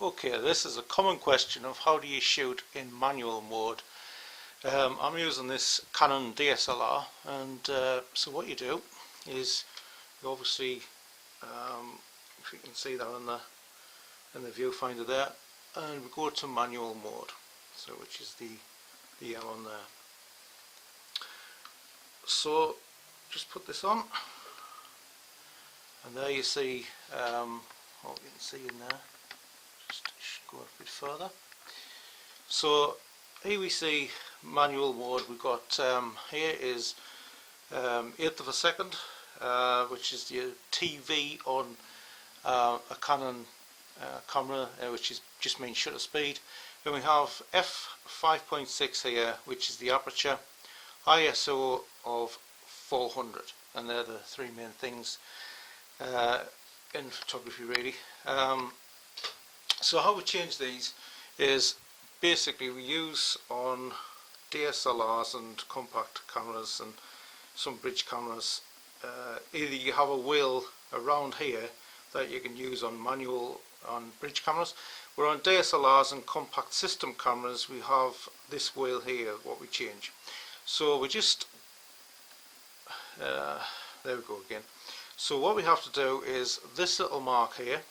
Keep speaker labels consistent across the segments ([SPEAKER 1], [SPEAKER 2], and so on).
[SPEAKER 1] Okay, this is a common question of how do you shoot in manual mode. I'm using this Canon DSLR, and so what you do is you obviously, if you can see that in the viewfinder there, and we go to manual mode, so which is the yellow on there. So just put this on, and there you see what you can see in there. Just go a bit further. So here we see manual mode. We've got here is 1/8 of a second, which is the TV on a Canon camera, which is just means shutter speed. Then we have f5.6 here, which is the aperture, ISO of 400, and they're the three main things in photography really. So how we change these is basically we use on DSLRs and compact cameras and some bridge cameras, either you have a wheel around here that you can use on manual on bridge cameras, where on DSLRs and compact system cameras we have this wheel here, what we change. So we just there we go again. So what we have to do is this little mark here,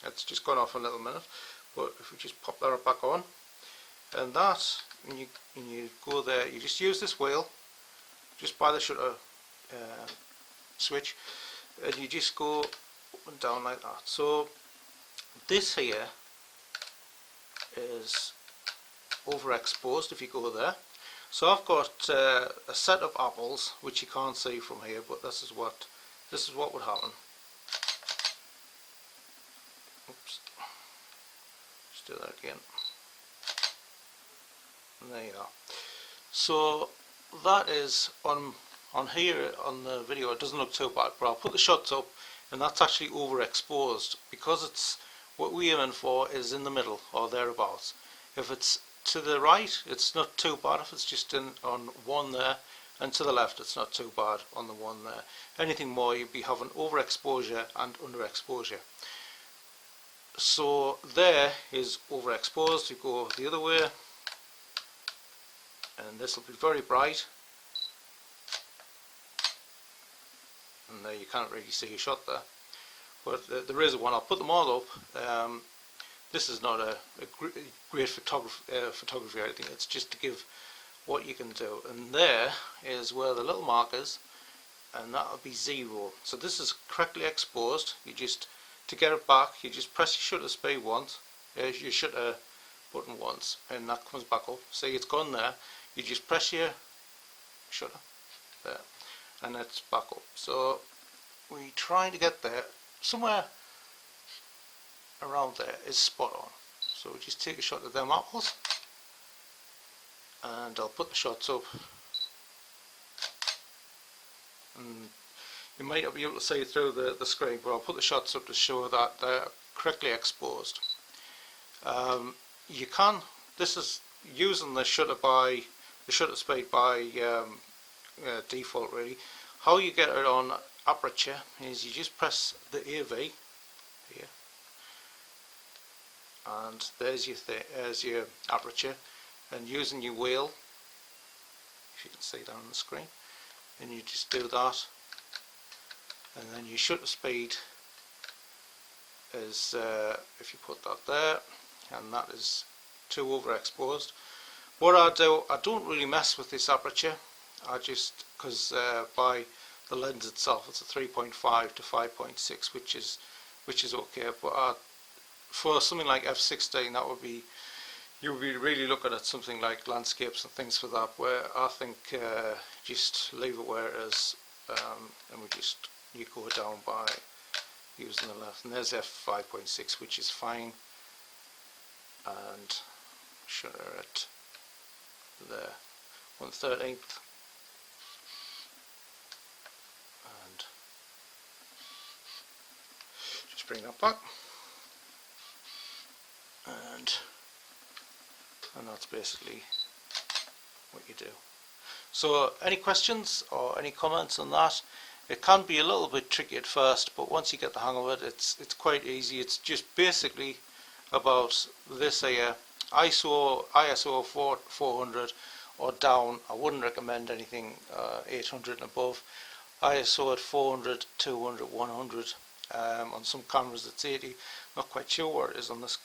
[SPEAKER 1] it's just gone off a little minute, but if we just pop that back on, and that, when you go there, you just use this wheel just by the shutter switch, and you just go up and down like that. So this here is overexposed if you go there. So I've got a set of apples which you can't see from here, but this is what would happen. Oops. Let's do that again. And there you are. So that is on here on the video. It doesn't look too bad, but I'll put the shots up, and that's actually overexposed because it's what we're aiming for is in the middle or thereabouts. If it's to the right, it's not too bad. If it's just on one there, and to the left, it's not too bad on the one there. Anything more, you'd be having overexposure and underexposure. So there is overexposed. You go the other way, and this will be very bright, and there you can't really see a shot there, but there is one. I'll put them all up. This is not a great photography or anything, it's just to give what you can do. And there is where the little mark is, and that will be 0. So this is correctly exposed. You just, to get it back, you just press your shutter speed once, your shutter button once, and that comes back up. See, it's gone there. You just press your shutter there, and it's back up. So we try to get there. Somewhere around there is spot on. So we just take a shot of them apples, and I'll put the shots up, and you might not be able to see through the screen, but I'll put the shots up to show that they're correctly exposed. You can, this is using the shutter speed by default really. How you get it on aperture is you just press the AV here, and there's your aperture, and using your wheel, if you can see down on the screen, and you just do that, and then your shutter speed is if you put that there, and that is too overexposed. What I do, I don't really mess with this aperture. I just, because by the lens itself it's a 3.5 to 5.6, which is okay, but for something like f16, that would be, you would be really looking at something like landscapes and things for that, where I think just leave it where it is, and you go down by using the left, and there's f5.6, which is fine, and shutter at there 1/13, and just bring that back, and that's basically what you do. So any questions or any comments on that? It can be a little bit tricky at first, but once you get the hang of it, it's quite easy. It's just basically about this here, ISO 400 or down. I wouldn't recommend anything 800 and above. ISO at 400, 200, 100. On some cameras it's 80. Not quite sure what it is on this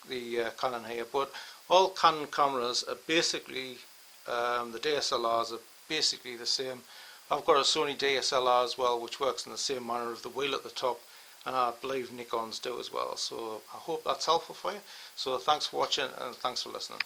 [SPEAKER 1] the Canon here, but all Canon cameras are basically the DSLRs are basically the same. I've got a Sony DSLR as well, which works in the same manner of the wheel at the top, and I believe Nikon's do as well. So I hope that's helpful for you. So thanks for watching and thanks for listening.